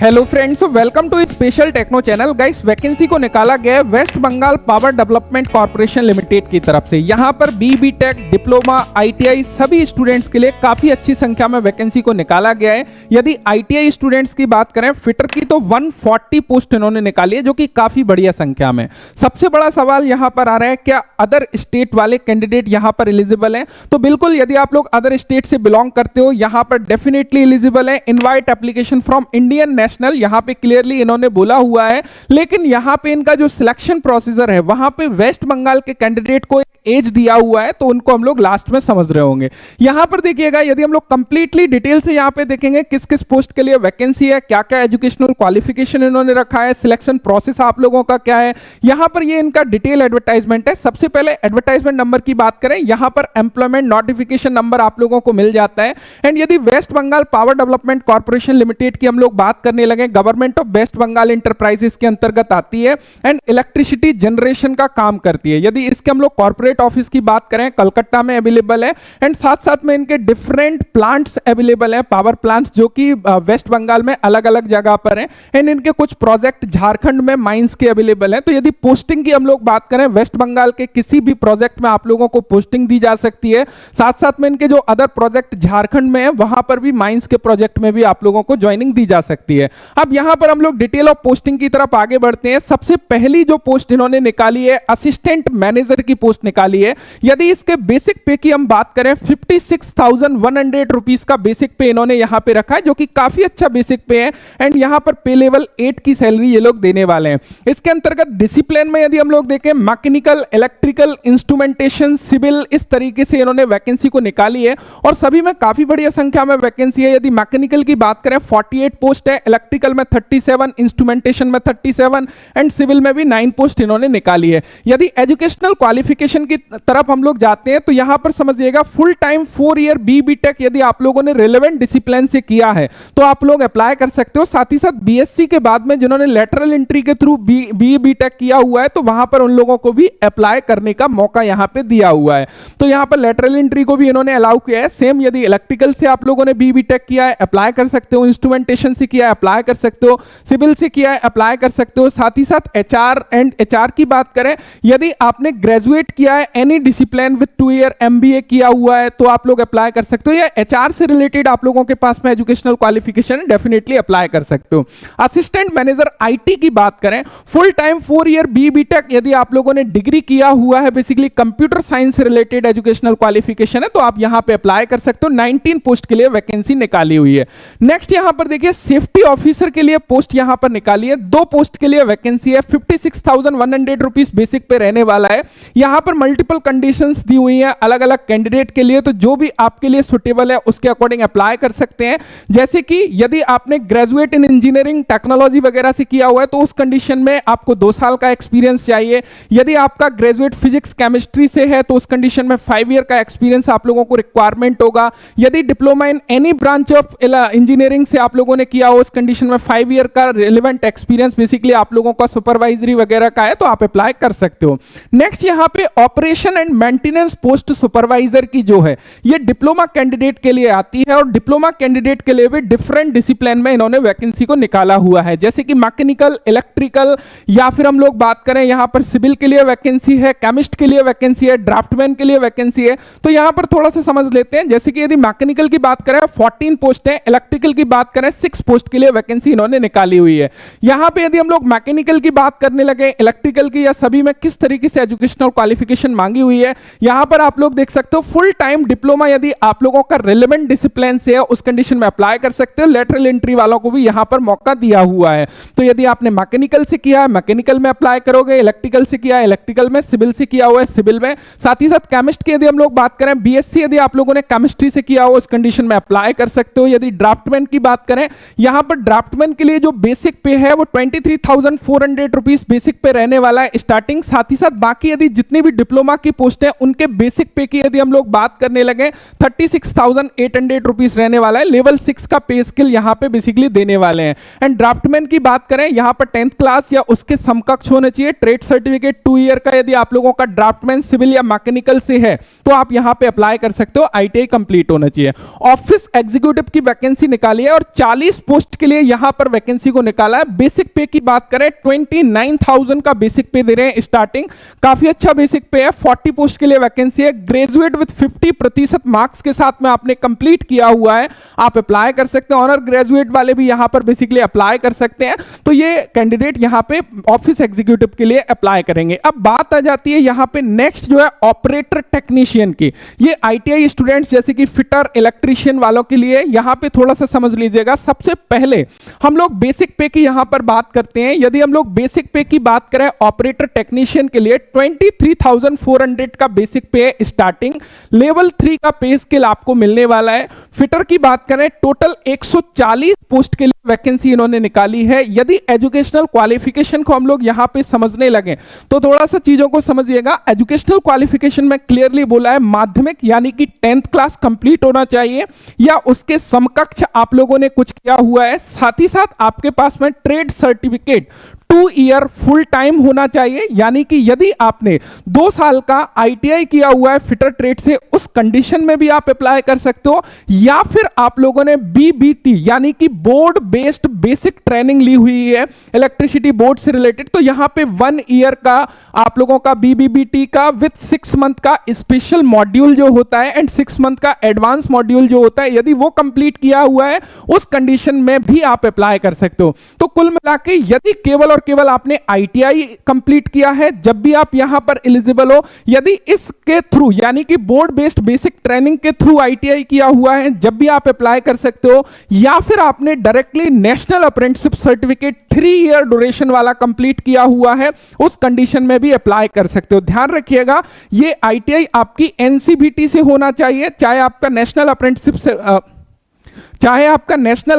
Hello friends, welcome to special techno channel. Guys, vacancy को निकाला गया है West Bengal power development corporation limited की तरफ से। यहां पर बी टेक, डिप्लोमा, आईटीआई सभी स्टूडेंट्स के लिए काफी अच्छी संख्या में वैकेंसी को निकाला गया है। यदि आईटीआई स्टूडेंट्स की बात करें फिटर की, तो 140 पोस्ट इन्होंने निकाली है, जो कि काफी बढ़िया संख्या में। सबसे बड़ा सवाल यहां पर आ रहा है, क्या अदर स्टेट वाले कैंडिडेट यहां पर एलिजिबल हैं? तो बिल्कुल, यदि आप लोग अदर स्टेट से बिलोंग करते हो, यहां पर डेफिनेटली एलिजिबल है। Invite application from Indian national, यहां पे क्लियरली इन्होंने बोला हुआ है। लेकिन यहां पे इनका जो सिलेक्शन प्रोसीजर है, वहां पे वेस्ट बंगाल के कैंडिडेट को एज दिया हुआ है, तो उनको हम लोग लास्ट में समझ रहे होंगे। यहां पर देखिएगा, यदि हम लोग कंप्लीटली डिटेल से यहां पे देखेंगे किस किस पोस्ट के लिए वैकेंसी है, क्या क्या एजुकेशनल क्वालिफिकेशन इन्होंने रखा है, सिलेक्शन प्रोसेस आप लोगों का क्या है, यहां पर ये इनका डिटेल एडवर्टाइजमेंट है। सबसे पहले एडवर्टाइजमेंट नंबर की बात करें, यहां पर एम्प्लॉयमेंट नोटिफिकेशन नंबर आप लोगों को मिल जाता है। एंड यदि West Bengal power development corporation limited की हम लोग बात करने लगे, government of West Bengal enterprises के अंतर्गत आती है एंड इलेक्ट्रिसिटी जनरेशन का काम करती है। यदि इसके हम लोग कॉर्पोरेट ऑफिस की बात करें, कलकत्ता में अवेलेबल है एंड साथ साथ में इनके डिफरेंट प्लांट्स अवेलेबल है, पावर प्लांट्स, जो कि वेस्ट बंगाल में अलग अलग जगह पर हैं। एंड इनके कुछ प्रोजेक्ट झारखंड में माइंस के अवेलेबल हैं। तो यदि पोस्टिंग की हम लोग बात करें, वेस्ट बंगाल के किसी भी प्रोजेक्ट में आप लोगों को पोस्टिंग दी जा सकती है। साथ साथ में इनके जो अदर प्रोजेक्ट झारखंड में है, वहां पर भी माइंस के प्रोजेक्ट में भी आप लोगों को ज्वाइनिंग दी जा सकती है। अब यहां पर हम लोग डिटेल ऑफ पोस्टिंग की तरफ आगे बढ़ते हैं। सबसे पहली जो पोस्ट इन्होंने निकाली है, असिस्टेंट मैनेजर की पोस्ट निकाली है। यदि इसके बेसिक पे की हम बात करें, 56,100 रुपीस का बेसिक पे इन्होंने यहां पे रखा है, जो कि काफी अच्छा बेसिक पे है। एंड यहां पर पे लेवल 8 की सैलरी ये लोग देने वाले हैं। इसके अंतर्गत डिसिप्लिन में यदि हम लोग देखें, मैकेनिकल, इलेक्ट्रिकल, इंस्ट्रूमेंटेशन, सिविल, इस तरीके से इन्होंने वैकेंसी को निकाली है और सभी में काफी बढ़िया संख्या में वैकेंसी है। यदि मैकेनिकल की बात करें, 48 पोस्ट है, इलेक्ट्रिकल में 37, इंस्ट्रूमेंटेशन में 37 एंड सिविल में भी 9 पोस्ट इन्होंने निकाली है। यदि एजुकेशनल क्वालिफिकेशन की तरफ हम लोग जाते हैं, तो यहां पर समझिएगा full time 4 year B tech यदि आप लोगों ने रिलेवेंट डिसिप्लिन से किया है, तो आप लोग अप्लाई कर सकते हो। साथ ही साथ बीएससी के बाद में जिन्होंने लेटरल एंट्री के थ्रू बी टेक किया हुआ है, तो वहां पर उन लोगों को भी अप्लाई करने का मौका यहां पे दिया हुआ है। तो यहां पर लेटरल एंट्री को भी इन्होंने अलाउ किया है। सेम यदि इलेक्ट्रिकल से आप लोगों ने बी टेक किया है, अप्लाई कर सकते हो। इंस्ट्रूमेंटेशन से किया है, अप्लाई कर सकते हो। सिविल से किया है, अप्लाई कर सकते हो। साथ ही साथ एचआर की बात करें, यदि आपने ग्रेजुएट किया है any discipline with 2 year MBA किया हुआ है, तो आप लोग अप्लाई कर सकते हो। या एचआर से रिलेटेड आप लोगों के पास में एजुकेशनल क्वालिफिकेशन है, डेफिनेटली अप्लाई कर सकते हो। असिस्टेंट मैनेजर आईटी की बात करें, full time 4 year B tech यदि आप लोगों ने डिग्री किया हुआ है, बेसिकली कंप्यूटर साइंस से रिलेटेड एजुकेशनल क्वालिफिकेशन है, तो आप यहां पे अप्लाई कर सकते हो। 19 पोस्ट के लिए वैकेंसी निकाली हुई है। नेक्स्ट यहां पर देखिए, सेफ्टी ऑफिसर के लिए पोस्ट यहां पर निकाली है। 2 पोस्ट के लिए वैकेंसी है। 56,100 रुपीस बेसिक पे रहने वाला है। यहां पर मल्टीपल कंडीशंस दी हुई हैं अलग अलग कैंडिडेट के लिए, तो जो भी आपके लिए सुटेबल है उसके अकॉर्डिंग अप्लाई कर सकते हैं। जैसे कि यदि आपने ग्रेजुएट इन इंजीनियरिंग टेक्नोलॉजी वगैरह से किया हुआ है, तो उस कंडीशन में आपको 2 साल का एक्सपीरियंस चाहिए। यदि आपका ग्रेजुएट फिजिक्स केमिस्ट्री से है, तो उस कंडीशन में 5 ईयर का एक्सपीरियंस आप लोगों को रिक्वायरमेंट होगा। यदि diploma in any branch of engineering से आप लोगों ने किया हो, उस कंडीशन में 5 ईयर का रिलेवेंट एक्सपीरियंस बेसिकली आप लोगों का सुपरवाइजरी वगैरह का है, तो आप अप्लाई कर सकते हो। नेक्स्ट यहां पे operation and maintenance post supervisor की जो है, ये डिप्लोमा कैंडिडेट के लिए आती है और डिप्लोमा कैंडिडेट के लिए भी डिफरेंट डिसिप्लिन में इन्होंने वैकेंसी को निकाला हुआ है। जैसे कि मैकेनिकल, इलेक्ट्रिकल, या फिर हम लोग बात करें यहां पर सिविल के लिए वैकेंसी है, केमिस्ट के लिए वैकेंसी है, ड्राफ्टमैन के लिए वैकेंसी है। तो यहां पर थोड़ा सा समझ लेते हैं। जैसे कि यदि मैकेनिकल की बात करें 14 पोस्ट है, इलेक्ट्रिकल की बात करें 6 पोस्ट के लिए वैकेंसी इन्होंने निकाली हुई है। यहां पे यदि हम लोग मैकेनिकल की बात करने लगे, इलेक्ट्रिकल की, या सभी में किस तरीके से एजुकेशनल क्वालिफिकेशन मांगी हुई है, यहां पर आप लोग देख सकते हो। फुल टाइम डिप्लोमा यदि आप लोगों का रिलेवेंट डिसिप्लिन से है, उस कंडीशन में अप्लाई कर सकते हो। लेटरल एंट्री वालों को भी यहां पर मौका दिया हुआ है। तो यदि आपने मैकेनिकल से किया है, मैकेनिकल में अप्लाई करोगे। इलेक्ट्रिकल से किया है, इलेक्ट्रिकल में। सिविल से किया हुआ है, सिविल में। साथ ही साथ केमिस्ट की यदि हम लोग बात करें, बीएससी यदि आप लोगों ने केमिस्ट्री से किया हो, उस कंडीशन में अप्लाई कर सकते हो। यदि ड्राफ्टमैन की बात करें, यहां पर ड्राफ्टमैन के लिए जो बेसिक पे है वो 23,400 रुपीस बेसिक पे रहने वाला है स्टार्टिंग। साथ ही साथ बाकी यदि जितनी भी डिप्लोमा की पोस्ट है, उनके बेसिक पे की यदि हम लोग बात करने लगे, 36,800 रुपीस रहने वाला है। लेवल 6 का पे स्किल यहां पे बेसिकली देने वाले हैं। एंड ड्राफ्टमैन की बात करें, यहां पर 10th क्लास या उसके समकक्ष होने चाहिए। ट्रेड सर्टिफिकेट 2 ईयर का यदि आप लोगों का ड्राफ्टमैन सिविल या मैकेनिकल से है, तो आप यहां पे अप्लाई कर सकते हो। आईटीआई कंप्लीट होना चाहिए। ऑफिस एग्जीक्यूटिव की वैकेंसी निकाली है और 40 पोस्ट के लिए लिए यहां पर वैकेंसी को निकाला है। बेसिक पे की बात करें 29,000 का बेसिक पे दे रहे हैं स्टार्टिंग, काफी अच्छा बेसिक पे है। 40 पोस्ट के लिए वैकेंसी है। ग्रेजुएट विद 50% मार्क्स के साथ में आपने कंप्लीट किया हुआ है, आप अप्लाई कर सकते हैं। ऑनर ग्रेजुएट वाले भी यहां पर बेसिकली अप्लाई कर सकते हैं। तो ये कैंडिडेट यहां पे ऑफिस एग्जीक्यूटिव के लिए अप्लाई करेंगे। अब बात आ जाती है यहां पे नेक्स्ट जो है ऑपरेटर टेक्नीशियन की। ये आईटीआई स्टूडेंट्स जैसे कि फिटर इलेक्ट्रीशियन वालों के लिए यहां पे थोड़ा सा समझ लीजिएगा। सबसे पहले हम लोग बेसिक पे की यहां पर बात करते हैं। यदि हम लोग बेसिक पे की बात करें ऑपरेटर टेक्नीशियन के लिए 23,400 का बेसिक पे है स्टार्टिंग। लेवल 3 का पे स्केल आपको मिलने वाला है। फिटर की बात करें टोटल 140 पोस्ट के लिए वैकेंसी इन्होंने निकाली है। यदि एजुकेशनल क्वालिफिकेशन को हम लोग यहां पे समझने लगे तो थोड़ा सा चीजों को समझिएगा। एजुकेशनल क्वालिफिकेशन में क्लियरली बोला है माध्यमिक यानी कि 10th क्लास कंप्लीट होना चाहिए या उसके समकक्ष आप लोगों ने कुछ किया हुआ है। साथ ही साथ आपके पास में trade certificate 2 year full time होना चाहिए, यानी कि यदि आपने 2 साल का आईटीआई किया हुआ है फिटर ट्रेड से, उस कंडीशन में भी आप अप्लाई कर सकते हो। या फिर आप लोगों ने बीबीटी यानी कि बोर्ड बेस्ड बेसिक ट्रेनिंग ली हुई है इलेक्ट्रिसिटी बोर्ड से रिलेटेड, तो यहां पे 1 ईयर का आप लोगों का बीबीबीटी का विथ 6 मंथ का स्पेशल मॉड्यूल जो होता है एंड 6 मंथ का एडवांस मॉड्यूल जो होता है, यदि वो कंप्लीट किया हुआ है उस कंडीशन में भी आप अप्लाई कर सकते हो। तो कुल मिला के यदि केवल और केवल आपने आईटीआई कंप्लीट किया है जब भी आप यहां पर एलिजिबल हो। यदि इसके थ्रू यानी कि बोर्ड बेस्ड बेसिक ट्रेनिंग के थ्रू आईटीआई किया हुआ है जब भी आप अप्लाई कर सकते हो। या फिर आपने directly national apprenticeship certificate 3 year duration वाला कंप्लीट किया हुआ है, उस कंडीशन में भी अप्लाई कर सकते हो। ध्यान रखिएगा ये आईटीआई आपकी एनसीबीटी से होना चाहिए, चाहे आपका नेशनल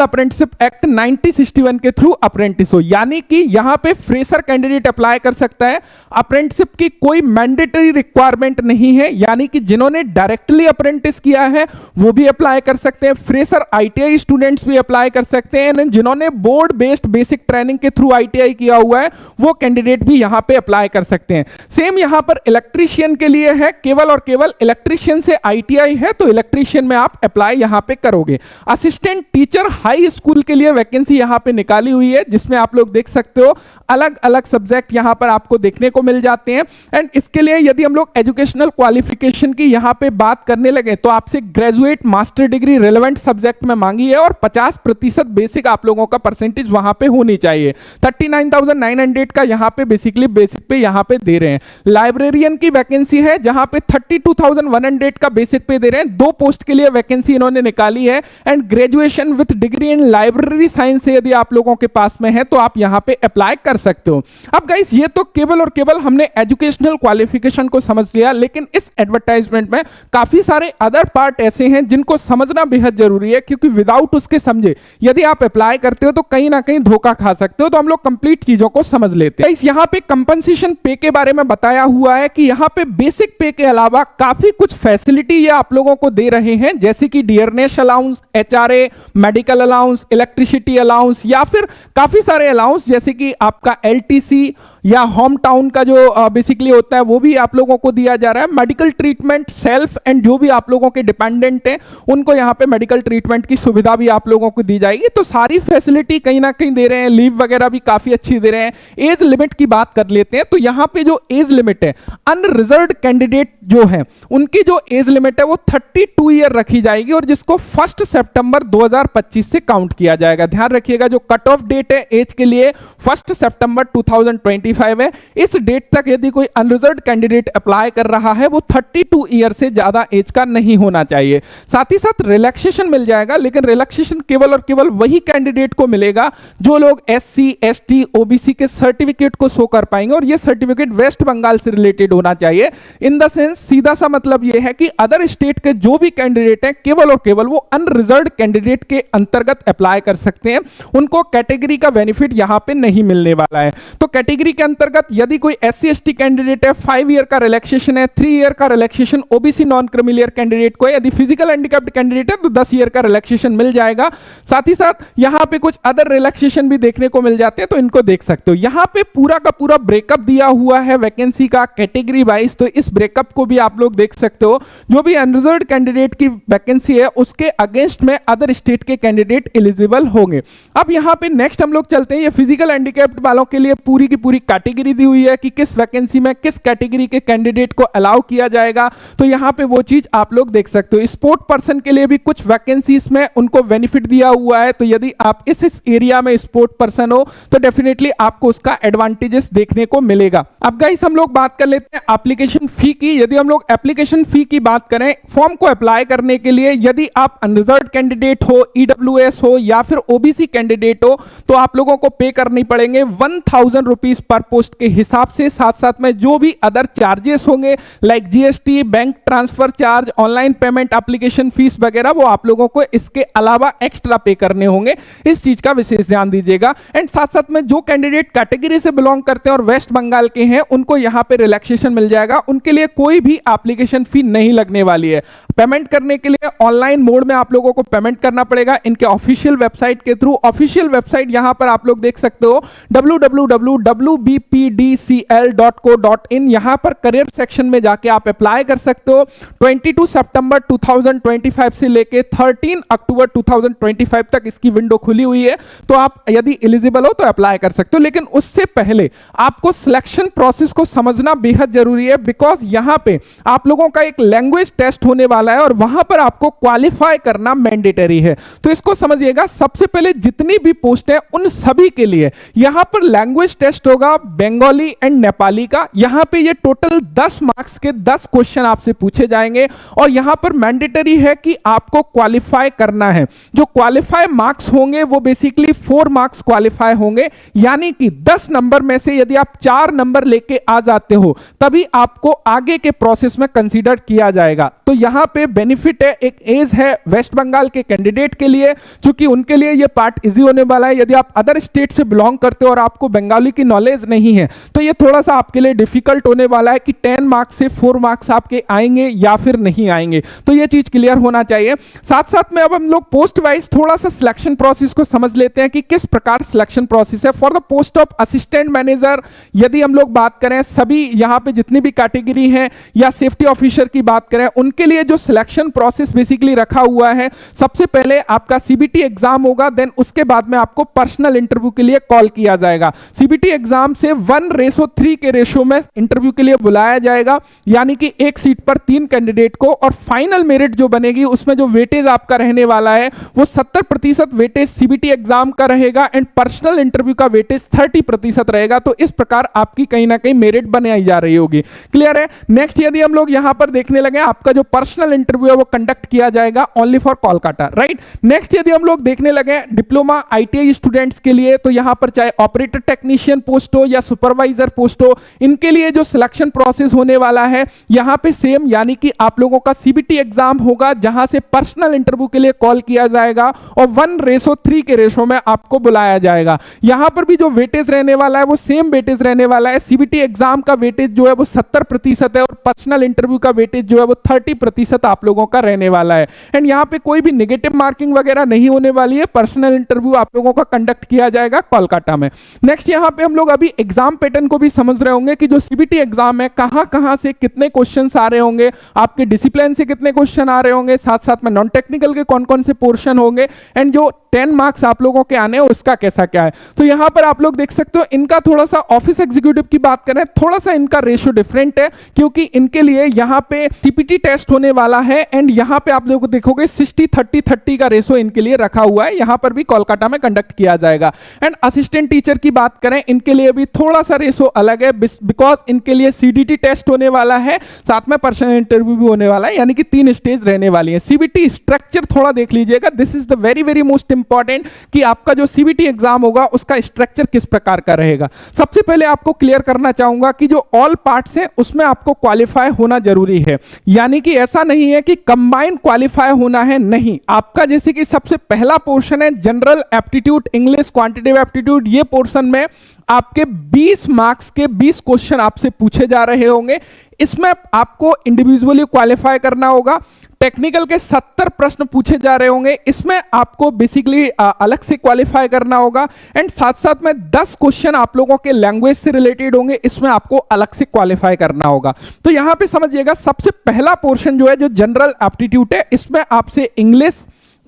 अप्रेंटिसशिप एक्ट 1961 के थ्रू अप्रेंटिस हो। यानी कि यहां पे फ्रेशर कैंडिडेट अप्लाई कर सकता है। अप्रेंटिसशिप की कोई मैंडेटरी रिक्वायरमेंट नहीं है, यानी कि जिन्होंने डायरेक्टली अप्रेंटिस किया है वो भी अप्लाई कर सकते हैं। फ्रेशर आईटीआई स्टूडेंट्स भी अप्लाई कर सकते हैं। जिन्होंने बोर्ड बेस्ड बेसिक ट्रेनिंग के थ्रू आईटीआई किया हुआ है वो कैंडिडेट भी यहां पे अप्लाई कर सकते हैं। सेम यहां पर इलेक्ट्रीशियन के लिए है, केवल और केवल इलेक्ट्रीशियन से आईटीआई है तो इलेक्ट्रीशियन में आप अप्लाई यहां पे करोगे। असिस्टेंट टीचर हाई स्कूल के लिए वैकेंसी यहां पे निकाली हुई है, जिसमें आप लोग देख सकते हो अलग अलग सब्जेक्ट यहां पर आपको देखने को मिल जाते हैं। एंड इसके लिए यदि हम लोग एजुकेशनल क्वालिफिकेशन की यहां पे बात करने लगे तो आपसे graduate master degree relevant subject में मांगी है और 50% बेसिक आप लोगों का परसेंटेज वहां पे होनी चाहिए। 39,900 का यहां पे बेसिकली बेसिक पे यहां पे दे रहे हैं। लाइब्रेरियन की वैकेंसी है जहां पे 32,100 का बेसिक पे दे रहे हैं। 2 पोस्ट के लिए वैकेंसी इन्होंने निकाली है। And graduation with degree in library science से यदि आप लोगों के पास में है तो आप यहां पे अप्लाई कर सकते हो। अब गाइस ये तो केवल और केवल हमने एजुकेशनल क्वालिफिकेशन को समझ लिया, लेकिन इस एडवर्टाइजमेंट में काफी सारे अदर पार्ट ऐसे हैं जिनको समझना बेहद जरूरी है, क्योंकि विदाउट उसके समझे यदि आप अप्लाई करते हो तो कहीं ना कहीं धोखा खा सकते हो। तो हम लोग कंप्लीट चीजों को समझ लेते हैं। गाइस यहां पे कंपनसेशन पे के बारे में बताया हुआ है कि यहां पे बेसिक पे के अलावा काफी कुछ फैसिलिटी ये आप लोगों को दे रहे हैं, जैसे कि dearness allowance, HRA, medical allowance, electricity allowance या फिर काफी सारे अलाउंस जैसे कि आपका एलटीसी या होम टाउन का जो बेसिकली होता है वो भी आप लोगों को दिया जा रहा है। मेडिकल ट्रीटमेंट सेल्फ एंड जो भी आप लोगों के डिपेंडेंट हैं उनको यहाँ पे मेडिकल ट्रीटमेंट की सुविधा भी आप लोगों को दी जाएगी। तो सारी फैसिलिटी कहीं ना कहीं दे रहे हैं, लीव वगैरह भी काफी अच्छी दे रहे हैं। एज लिमिट की बात कर लेते हैं तो यहाँ पे जो एज लिमिट है अनरिजर्व्ड कैंडिडेट जो है उनकी जो एज लिमिट है वो 32 ईयर रखी जाएगी और जिसको 1 सितंबर 2025 से काउंट किया जाएगा। ध्यान रखिएगा जो कट ऑफ डेट है एज के लिए 1 सितंबर 2025 है। इस डेट तक यदि कोई अनरिजर्व्ड कैंडिडेट अप्लाई कर रहा है वो 32 ईयर से ज्यादा एज का नहीं होना चाहिए। साथ ही साथ रिलैक्सेशन मिल जाएगा, लेकिन रिलैक्सेशन केवल और केवल वही कैंडिडेट को मिलेगा जो लोग एससी, एसटी, ओबीसी के सर्टिफिकेट को शो कर पाएंगे और ये सर्टिफिकेट वेस्ट बंगाल से रिलेटेड होना चाहिए। इन द सेंस सीधा सा मतलब ये है कि अदर स्टेट के जो भी कैंडिडेट हैं केवल और केवल वो अनरिजर्व्ड कैंडिडेट के अंतर्गत अप्लाई कर सकते हैं, उनको कैटेगरी का बेनिफिट यहां पे नहीं मिलने वाला है। तो कैटेगरी के अंतर्गत यदि कोई SC ST कैंडिडेट है 5 ईयर का रिलैक्सेशन है, 3 ईयर का relaxation OBC non creamy layer candidate को है, यदि फिजिकल हैंडिकैप्ड कैंडिडेट है तो 10 ईयर का रिलैक्सेशन मिल जाएगा। साथ ही साथ यहां पे कुछ अदर रिलैक्सेशन भी देखने को मिल जाते हैं, तो इनको देख सकते हो। यहां पे पूरा का पूरा ब्रेकअप दिया हुआ है वैकेंसी का कैटेगरी वाइज, तो इस ब्रेकअप को भी आप लोग देख सकते हो। जो भी अनरिजर्व्ड कैंडिडेट की वैकेंसी है उसके अगेंस्ट में अदर स्टेट के कैंडिडेट एलिजिबल होंगे। अब यहां पे नेक्स्ट हम लोग चलते हैं, ये फिजिकल हैंडिकैप्ड वालों के लिए पूरी की पूरी कैटेगरी दी हुई है कि किस वैकेंसी में किस कैटेगरी के कैंडिडेट को अलाउ किया जाएगा, तो यहां पे वो चीज आप लोग देख सकते हो। स्पोर्ट पर्सन के लिए भी कुछ वैकेंसीज में उनको बेनिफिट दिया हुआ है, तो यदि आप इस एरिया में स्पोर्ट पर्सन हो तो डेफिनेटली आपको उसका एडवांटेजेस देखने को मिलेगा। अब गाइस हम लोग बात कर लेते हैं एप्लीकेशन फी की। यदि हम लोग एप्लीकेशन फी की बात करें, फॉर्म को अप्लाई करने के लिए यदि आप अनरिजर्व्ड कैंडिडेट हो, ईडब्ल्यूएस हो या फिर ओबीसी कैंडिडेट हो, तो आप लोगों को पे करनी पड़ेंगे 1000 रुपीज पर पोस्ट के हिसाब से। साथ साथ में जो भी अदर चार्जेस होंगे like GST, bank transfer charge, online payment, application fees वगैरह, वो आप लोगों को इसके अलावा एक्स्ट्रा पे करने होंगे। इस चीज का विशेष ध्यान दीजिएगा। एंड साथ साथ में जो कैंडिडेट कैटेगरी से बिलोंग करते हैं और वेस्ट बंगाल के हैं, उनको यहां पे रिलैक्सेशन मिल जाएगा। उनके लिए कोई भी एप्लीकेशन फी नहीं लगने वाली है। पेमेंट करने के लिए ऑनलाइन मोड में आप लोगों को पेमेंट करना पड़ेगा इनके ऑफिशियल वेबसाइट के थ्रू। ऑफिशियल वेबसाइट यहां पर आप लोग देख सकते हो www.wbpdcl.co.in। यहां पर करियर सेक्शन में जाके आप अप्लाई कर सकते हो। 22 सितंबर 2025 से लेके 13 अक्टूबर 2025 तक इसकी विंडो खुली हुई है, तो आप यदि एलिजिबल हो तो अप्लाई कर सकते हो। लेकिन उससे पहले आपको सिलेक्शन प्रोसेस को समझना बेहद जरूरी है, बिकॉज यहां पे आप लोगों का एक लैंग्वेज टेस्ट होने वाला है और वहां पर आपको क्वालिफाई करना मैंडेटरी है। तो इसको समझिएगा, सबसे पहले जितनी भी पोस्ट है उन सभी के लिए यहां पर लैंग्वेज टेस्ट होगा बंगाली एंड नेपाली का। यहां पे ये टोटल 10 मार्क्स के 10 क्वेश्चन आपसे पूछे जाएंगे और यहां पर मैंडेटरी है कि आपको क्वालिफाई करना है। जो क्वालिफाई मार्क्स होंगे वो बेसिकली 4 मार्क्स क्वालिफाई होंगे, यानी कि 10 नंबर में से यदि आप 4 नंबर लेके आ जाते हो तभी आपको आगे के प्रोसेस में कंसीडर किया जाएगा। तो यहां पे बेनिफिट है, एक एज है वेस्ट बंगाल के कैंडिडेट के लिए, क्योंकि उनके लिए यह पार्ट इजी होने वाला है। यदि आप अदर स्टेट से बिलोंग करते हो और आपको बंगाली की नॉलेज नहीं है तो यह थोड़ा सा आपके लिए डिफिकल्ट होने वाला है कि 10 मार्क्स से 4 मार्क्स आपके आएंगे या फिर नहीं आएंगे, तो यह चीज क्लियर होना चाहिए। साथ साथ में अब हम लोग पोस्ट वाइज थोड़ा सा सिलेक्शन प्रोसेस को समझ लेते हैं कि किस प्रकार सिलेक्शन प्रोसेस है। For the post of assistant manager यदि हम लोग बात करें, सभी यहां पे जितनी भी कैटेगरी है या सेफ्टी ऑफिसर की बात करें, उनके लिए जो सिलेक्शन प्रोसेस बेसिकली रखा हुआ है, सबसे पहले आपका सीबीटी एग्जाम होगा, देन उसके बाद में आपको पर्सनल इंटरव्यू के लिए कॉल किया जाएगा। सीबीटी एग्जाम से 1:3 के रेशो में इंटरव्यू के लिए बुलाया जाएगा, यानी कि एक सीट पर 3 कैंडिडेट को, और फाइनल मेरिट जो बनेगी उसमें जो वेटेज आपका रहने वाला है वो 70% वेटेज सीबीटी एग्जाम का रहेगा एंड पर्सनल इंटरव्यू का वेटेज 30% रहेगा। तो इस प्रकार आपकी कहीं ना कहीं मेरिट बनाई जा रही होगी। क्लियर है। नेक्स्ट यदि हम लोग यहां पर देखने लगे, आपका जो पर्सनल इंटरव्यू है वो कंडक्ट किया जाएगा only for Kolkata, right. Next यदि हम लोग देखने लगे डिप्लोमा आईटीआई स्टूडेंट्स के लिए, तो यहां पर चाहे ऑपरेटर टेक्नीशियन पोस्ट हो या सुपरवाइजर पोस्ट हो, इनके लिए जो सिलेक्शन प्रोसेस होने वाला है यहां पे सेम, यानी कि आप लोगों का सीबीटी एग्जाम होगा जहां से पर्सनल इंटरव्यू के लिए कॉल किया जाएगा और 1:3 के रेशो में आपको बुलाया जाएगा। यहां पर भी जो वेटेज रहने वाला है वो सेम वेटेज रहने वाला है। सीबीटी एग्जाम का वेटेज जो है वो 70% है और पर्सनल इंटरव्यू का वेटेज जो है वो 30% आप लोगों का रहने वाला है। एंड यहां पे कोई भी नेगेटिव मार्किंग वगैरह नहीं होने वाली है। पर्सनल इंटरव्यू आप लोगों का कंडक्ट किया जाएगा कोलकाता में। नेक्स्ट यहां पे हम लोग अभी एग्जाम पैटर्न को भी समझ रहे होंगे कि जो सीबीटी एग्जाम है कहां से कितने क्वेश्चंस आ रहे होंगे, आपके डिसिप्लिन से कितने क्वेश्चन आ रहे होंगे, साथ साथ में नॉन टेक्निकल के कौन कौन से पोर्शन होंगे, एंड जो 10 मार्क्स आप लोगों के आने हैं उसका कैसा क्या है। तो यहां पर आप लोग देख सकते हो इनका थोड़ा सा ऑफिस एग्जीक्यूटिव की बात करें, थोड़ा सा इनका रेशियो डिफरेंट है, क्योंकि इनके लिए यहां पे सीपीटी टेस्ट होने वाला है एंड यहां पे आप लोग देखोगे 60-30-30 का रेशियो इनके लिए रखा हुआ है। यहां पर भी कोलकाता में कंडक्ट किया जाएगा। एंड असिस्टेंट टीचर की बात करें, इनके लिए भी थोड़ा सा रेशियो अलग है, बिकॉज इनके लिए सीडीटी टेस्ट होने वाला है, साथ में पर्सनल इंटरव्यू भी होने वाला है, यानी कि 3 स्टेज रहने वाली है। सीबीटी स्ट्रक्चर थोड़ा देख लीजिएगा, this is the very very most important कि आपका जो सीबीटी एग्जाम होगा उसका स्ट्रक्चर किस प्रकार का रहेगा। सबसे पहले आपको क्लियर करना चाहूंगा कि जो ऑल पार्ट्स हैं उसमें आपको क्वालिफाई होना जरूरी है, यानी कि ऐसा नहीं है कि कंबाइंड क्वालिफाई होना है, नहीं। आपका जैसे कि सबसे पहला पोर्शन है general aptitude English quantitative aptitude, ये पोर्शन में आपके 20 मार्क्स के 20 क्वेश्चन आपसे पूछे जा रहे होंगे। इसमें आपको इंडिविजुअली क्वालिफाई करना होगा। टेक्निकल के 70 प्रश्न पूछे जा रहे होंगे, इसमें आपको बेसिकली अलग से क्वालिफाई करना होगा। एंड साथ साथ में 10 क्वेश्चन आप लोगों के लैंग्वेज से रिलेटेड होंगे, इसमें आपको अलग से क्वालिफाई करना होगा। तो यहां पे समझिएगा, सबसे पहला पोर्शन जो है, जो जनरल एप्टीट्यूड है, इसमें आपसे English,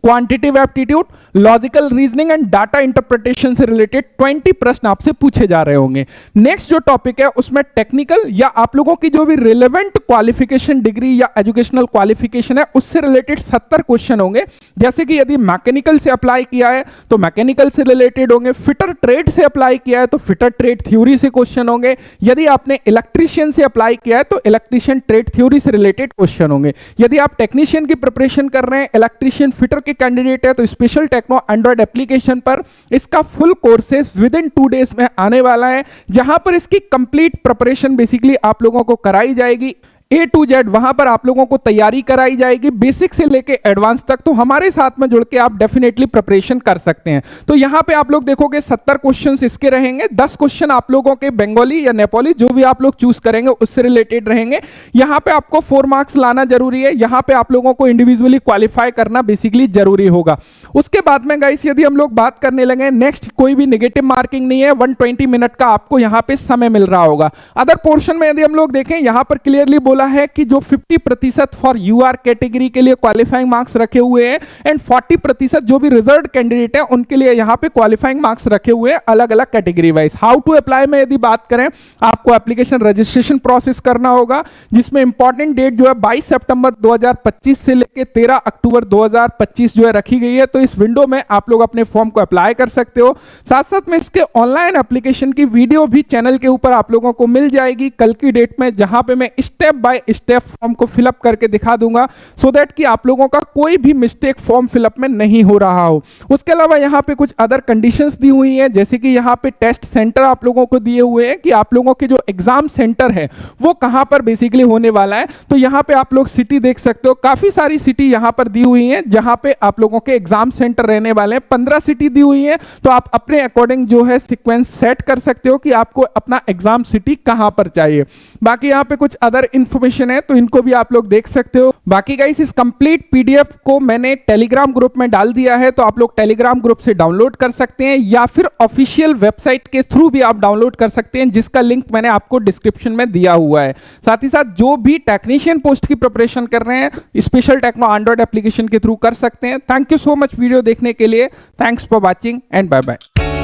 quantitative aptitude, logical reasoning and data interpretation से रिलेटेड 20 प्रश्न आपसे पूछे जा रहे होंगे। नेक्स्ट जो टॉपिक है उसमें टेक्निकल या आप लोगों की जो भी रिलेवेंट क्वालिफिकेशन डिग्री या एजुकेशनल क्वालिफिकेशन है उससे रिलेटेड 70 क्वेश्चन होंगे। जैसे कि यदि मैकेनिकल से अप्लाई किया है तो मैकेनिकल से रिलेटेड होंगे, फिटर ट्रेड से अप्लाई किया है तो फिटर ट्रेड थ्योरी से क्वेश्चन होंगे, यदि आपने इलेक्ट्रीशियन से अप्लाई किया है तो इलेक्ट्रीशियन ट्रेड थ्योरी से रिलेटेड क्वेश्चन होंगे। यदि आप टेक्नीशियन की प्रिपरेशन कर रहे हैं, इलेक्ट्रीशियन फिटर के कैंडिडेट है, तो स्पेशल टेक्नो एंड्रॉइड एप्लीकेशन पर इसका full courses with in 2 days में आने वाला है, जहां पर इसकी कंप्लीट प्रिपरेशन बेसिकली आप लोगों को कराई जाएगी। A to Z वहां पर आप लोगों को तैयारी कराई जाएगी, बेसिक से लेके एडवांस तक। तो हमारे साथ में जुड़ के आप डेफिनेटली प्रिपरेशन कर सकते हैं। तो यहां पे आप लोग देखोगे 70 क्वेश्चंस इसके रहेंगे। 10 क्वेश्चन आप लोगों के बंगाली या नेपाली जो भी आप लोग चूज करेंगे उससे रिलेटेड रहेंगे। यहां पे आपको 4 मार्क्स लाना जरूरी है, यहां पे आप लोगों को इंडिविजुअली क्वालिफाई करना बेसिकली जरूरी होगा। उसके बाद में गाइस यदि हम लोग बात करने लगे, नेक्स्ट कोई भी नेगेटिव मार्किंग नहीं है, 120 मिनट का आपको यहां पे समय मिल रहा होगा। अदर पोर्शन में यदि हम लोग देखें, यहां पर क्लियरली बोला है कि जो 50% फॉर यूआर कैटेगरी के लिए क्वालिफाइंग मार्क्स रखे हुए हैं एंड 40% जो भी रिजर्व्ड कैंडिडेट है उनके लिए यहां पे क्वालिफाइंग मार्क्स रखे हुए हैं अलग अलग category wise. How to apply में यदि बात करें, आपको एप्लीकेशन रजिस्ट्रेशन प्रोसेस करना होगा, जिसमें इंपॉर्टेंट डेट जो है 22 सितंबर 2025 से लेकर 13 अक्टूबर 2025 जो है रखी गई है। तो इस विंडो में आप लोग अपने फॉर्म को अप्लाई कर सकते हो। साथ साथ में इसके ऑनलाइन एप्लीकेशन की वीडियो भी चैनल के ऊपर आप लोगों को मिल जाएगी कल की डेट में, जहां पे मैं स्टेप बाय स्टेप फॉर्म को फिलअप करके दिखा दूंगा, सो दैट कि आप लोगों का कोई भी मिस्टेक फॉर्म फिलअप में नहीं हो रहा हो। उसके अलावा यहां पे कुछ अदर कंडीशंस दी हुई हैं, जैसे कि यहां पे टेस्ट सेंटर आप लोगों को दिए हुए हैं कि आप लोगों के जो एग्जाम सेंटर है वो कहां पर बेसिकली होने वाला है। तो यहां पे आप लोग सिटी देख सकते हो, काफी सारी सिटी यहां पर दी हुई हैं जहां पे आप लोगों के एग्जाम सेंटर रहने वाले हैं। 15 सिटी दी हुई है, तो आप अपने अकॉर्डिंग जो है सीक्वेंस सेट कर सकते हो कि आपको अपना एग्जाम सिटी कहां पर चाहिए। बाकी यहां पे कुछ अदर इंफॉर्मेशन है तो इनको भी आप लोग देख सकते हो। बाकी गाइस इस कंप्लीट पीडीएफ को मैंने टेलीग्राम ग्रुप में डाल दिया है, तो आप लोग टेलीग्राम ग्रुप से डाउनलोड कर सकते हैं या फिर ऑफिशियल वेबसाइट के थ्रू भी आप डाउनलोड कर सकते हैं, जिसका लिंक मैंने आपको डिस्क्रिप्शन में दिया हुआ है। साथ ही साथ जो भी टेक्नीशियन पोस्ट की प्रिपरेशन कर रहे हैं स्पेशल टेक्नो एंड्रॉइड एप्लीकेशन के थ्रू कर सकते हैं। Thank you so much video देखने के लिए। Thanks for watching and bye bye.